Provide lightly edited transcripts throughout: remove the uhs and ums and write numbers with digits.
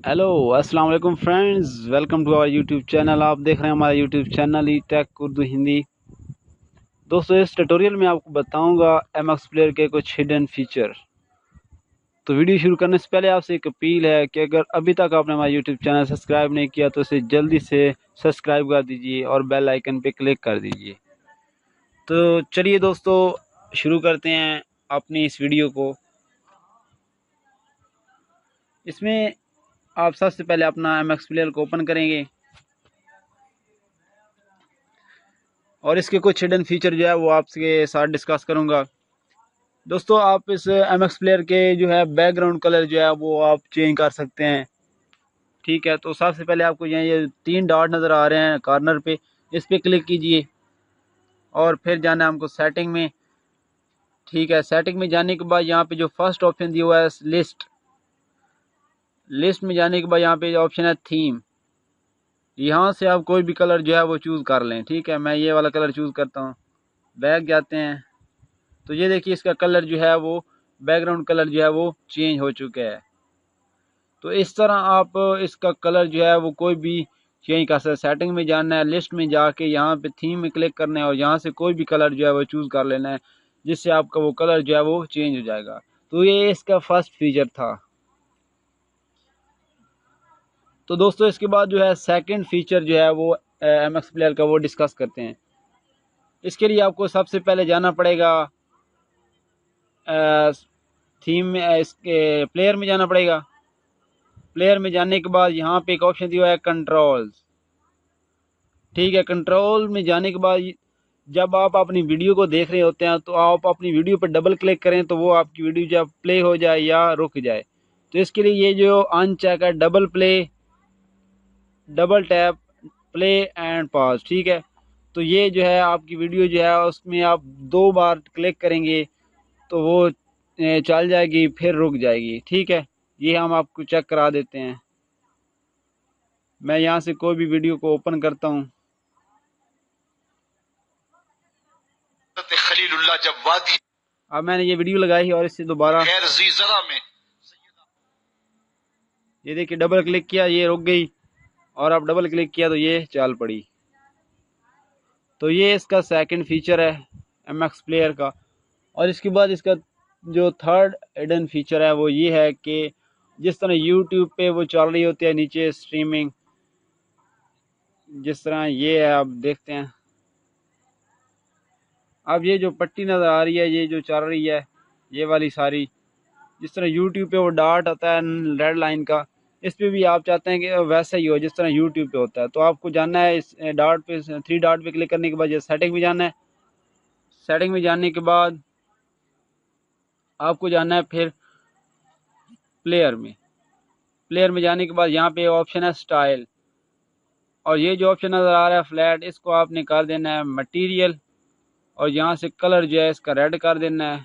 Hello अस्सलाम वालेकुम friends, welcome to our YouTube channel. आप देख रहे हैं हमारा YouTube channel E tech Urdu Hindi. दोस्तों, इस ट्यूटोरियल में आपको बताऊंगा एमएक्स प्लेयर के कुछ हिडन फीचर। तो वीडियो शुरू करने से पहले आपसे एक अपील है कि अगर अभी तक आपने हमारा यूट्यूब चैनल सब्सक्राइब नहीं किया तो इसे जल्दी से सब्सक्राइब कर दीजिए और बेल आइकन पे क्लिक कर दीजिए। तो चलिए दोस्तों, शुरू करते हैं अपनी इस वीडियो को। इसमें आप सबसे पहले अपना एमएक्स प्लेयर को ओपन करेंगे और इसके कुछ हिडन फीचर जो है वो आपके साथ डिस्कस करूंगा। दोस्तों, आप इस एमएक्स प्लेयर के जो है बैकग्राउंड कलर जो है वो आप चेंज कर सकते हैं। ठीक है, तो सबसे पहले आपको यहाँ ये 3 डॉट नज़र आ रहे हैं कॉर्नर पे, इस पे क्लिक कीजिए और फिर जाना है हमको सेटिंग में। ठीक है, सेटिंग में जाने के बाद यहाँ पे जो फर्स्ट ऑप्शन दिया हुआ है लिस्ट में जाने के बाद यहाँ पे ऑप्शन है थीम। यहाँ से आप कोई भी कलर जो है वो चूज़ कर लें। ठीक है, मैं ये वाला कलर चूज़ करता हूँ। बैक जाते हैं तो ये देखिए इसका कलर जो है वो बैकग्राउंड कलर जो है वो चेंज हो चुका है। तो इस तरह आप इसका कलर जो है वो कोई भी चेंज कर सकते हैं। सेटिंग में जाना है, लिस्ट में जाके यहाँ पे थीम में क्लिक करना है और यहाँ से कोई भी कलर जो है वो चूज़ कर लेना है, जिससे आपका वो कलर जो है वो चेंज हो जाएगा। तो ये इसका फर्स्ट फीचर था। तो दोस्तों, इसके बाद जो है सेकंड फीचर जो है वो एमएक्स प्लेयर का वो डिस्कस करते हैं। इसके लिए आपको सबसे पहले जाना पड़ेगा थीम में, इसके प्लेयर में जाना पड़ेगा। प्लेयर में जाने के बाद यहाँ पे एक ऑप्शन दिया है कंट्रोल्स। ठीक है, कंट्रोल में जाने के बाद जब आप अपनी वीडियो को देख रहे होते हैं तो आप अपनी वीडियो पर डबल क्लिक करें तो वो आपकी वीडियो जब प्ले हो जाए या रुक जाए। तो इसके लिए ये जो अनचेक है, double play, double tap, play and pause. ठीक है, तो ये जो है आपकी वीडियो जो है उसमें आप 2 बार क्लिक करेंगे तो वो चल जाएगी, फिर रुक जाएगी। ठीक है, ये हम आपको चेक करा देते हैं। मैं यहाँ से कोई भी वीडियो को ओपन करता हूँ। खलीलुल्लाह जब वादी, अब मैंने ये वीडियो लगाई और इससे दोबारा में ये देखिए डबल क्लिक किया, ये रुक गई, और अब डबल क्लिक किया तो ये चल पड़ी। तो ये इसका सेकंड फीचर है एमएक्स प्लेयर का। और इसके बाद इसका जो थर्ड हिडन फीचर है वो ये है कि जिस तरह यूट्यूब पे वो चल रही होती है नीचे स्ट्रीमिंग, जिस तरह ये है, आप देखते हैं अब ये जो पट्टी नज़र आ रही है, ये जो चल रही है ये वाली सारी, जिस तरह यूट्यूब पे वो डॉट आता है रेड लाइन का, इस पे भी आप चाहते हैं कि वैसा ही हो जिस तरह यूट्यूब पे होता है। तो आपको जानना है इस डॉट पे, 3 डॉट पे क्लिक करने के बाद सेटिंग में जाना है। सेटिंग में जाने के बाद आपको जाना है फिर प्लेयर में जाने के बाद यहाँ पे ऑप्शन है स्टाइल, और ये जो ऑप्शन नज़र आ रहा है फ्लैट, इसको आपने कर देना है मटेरियल, और यहाँ से कलर जो है इसका रेड कर देना है।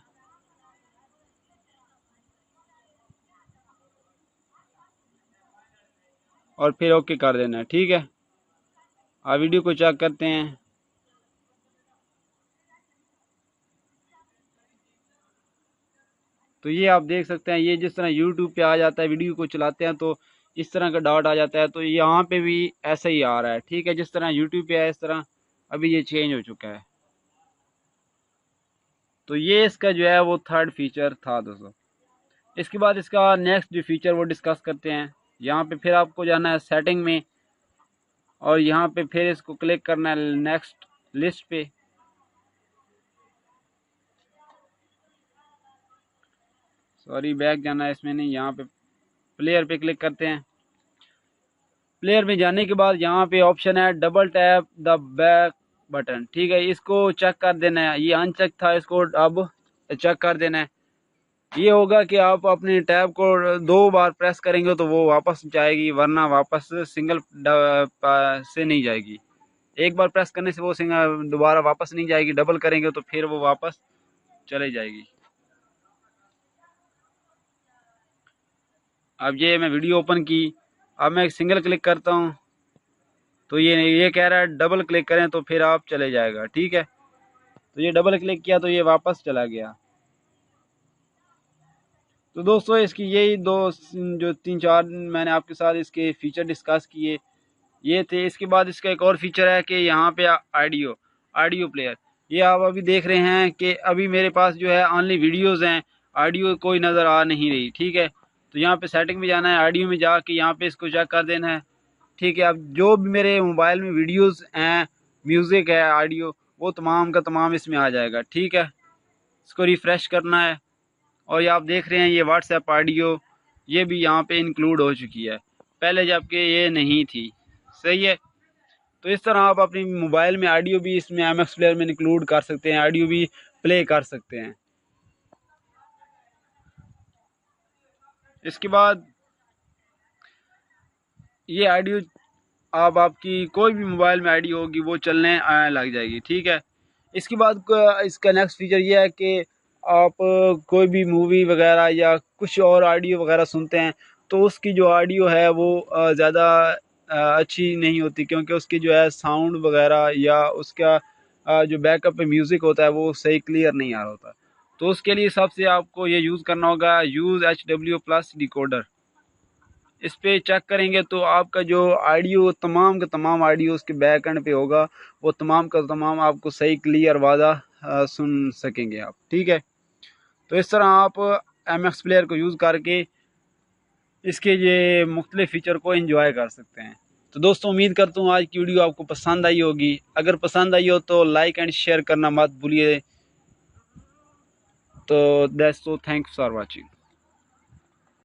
और फिर ओके कर देना है। ठीक है, आप वीडियो को चेक करते हैं। तो ये आप देख सकते हैं, ये जिस तरह यूट्यूब पे आ जाता है, वीडियो को चलाते हैं तो इस तरह का डॉट आ जाता है, तो यहाँ पे भी ऐसा ही आ रहा है। ठीक है, जिस तरह यूट्यूब पे है इस तरह अभी ये चेंज हो चुका है। तो ये इसका जो है वो थर्ड फीचर था दोस्तों। इसके बाद इसका नेक्स्ट जो फीचर वो डिस्कस करते हैं। यहाँ पे फिर आपको जाना है सेटिंग में, और यहाँ पे फिर इसको क्लिक करना है नेक्स्ट लिस्ट पे। सॉरी, बैक जाना है, इसमें नहीं, यहाँ पे प्लेयर पे क्लिक करते हैं। प्लेयर में जाने के बाद यहाँ पे ऑप्शन है double tap the back button. ठीक है, इसको चेक कर देना है, ये अनचेक था, इसको अब चेक कर देना है। ये होगा कि आप अपने टैब को 2 बार प्रेस करेंगे तो वो वापस जाएगी, वरना वापस सिंगल से नहीं जाएगी। एक बार प्रेस करने से वो सिंगल दोबारा वापस नहीं जाएगी, डबल करेंगे तो फिर वो वापस चले जाएगी। अब ये मैं वीडियो ओपन की, अब मैं सिंगल क्लिक करता हूँ तो ये कह रहा है डबल क्लिक करें तो फिर आप चले जाएगा। ठीक है, तो ये डबल क्लिक किया तो ये वापस चला गया। तो दोस्तों इसकी यही दो जो 3-4 मैंने आपके साथ इसके फीचर डिस्कस किए ये थे। इसके बाद इसका एक और फीचर है कि यहाँ पे ऑडियो प्लेयर, ये आप अभी देख रहे हैं कि अभी मेरे पास जो है ओनली वीडियोज़ हैं, ऑडियो कोई नज़र आ नहीं रही। ठीक है, तो यहाँ पे सेटिंग में जाना है, ऑडियो में जाके यहाँ पे इसको चेक कर देना है। ठीक है, अब जो भी मेरे मोबाइल में वीडियोज़ हैं, म्यूज़िक है, ऑडियो, वो तमाम का तमाम इसमें आ जाएगा। ठीक है, इसको रिफ़्रेश करना है और ये आप देख रहे हैं ये व्हाट्सएप ऑडियो ये भी यहाँ पे इंक्लूड हो चुकी है, पहले जबकि ये नहीं थी। सही है, तो इस तरह आप अपनी मोबाइल में ऑडियो भी इसमें MX प्लेयर में इंक्लूड कर सकते हैं, ऑडियो भी प्ले कर सकते हैं। इसके बाद ये ऑडियो आप आपकी कोई भी मोबाइल में ऑडियो होगी वो चलने लग जाएगी। ठीक है, इसके बाद इसका नेक्स्ट फीचर ये है कि आप कोई भी मूवी वगैरह या कुछ और ऑडियो वगैरह सुनते हैं तो उसकी जो ऑडियो है वो ज़्यादा अच्छी नहीं होती, क्योंकि उसकी जो है साउंड वगैरह या उसका जो बैकअप पे म्यूज़िक होता है वो सही क्लियर नहीं आ रहा होता। तो उसके लिए सबसे आपको ये यूज़ करना होगा यूज़ HW+ डिकोडर। इस पे चेक करेंगे तो आपका जो ऑडियो तमाम का तमाम ऑडियो उसके बैक एंड पे होगा, वो तमाम का तमाम आपको सही क्लियर वाज़ा सुन सकेंगे आप। ठीक है, तो इस तरह आप MX प्लेयर को यूज़ करके इसके ये मुख्तलिफ फ़ीचर को एंजॉय कर सकते हैं। तो दोस्तों उम्मीद करता हूँ आज की वीडियो आपको पसंद आई होगी। अगर पसंद आई हो तो लाइक एंड शेयर करना मत भूलिए। तो that's so, thanks for watching.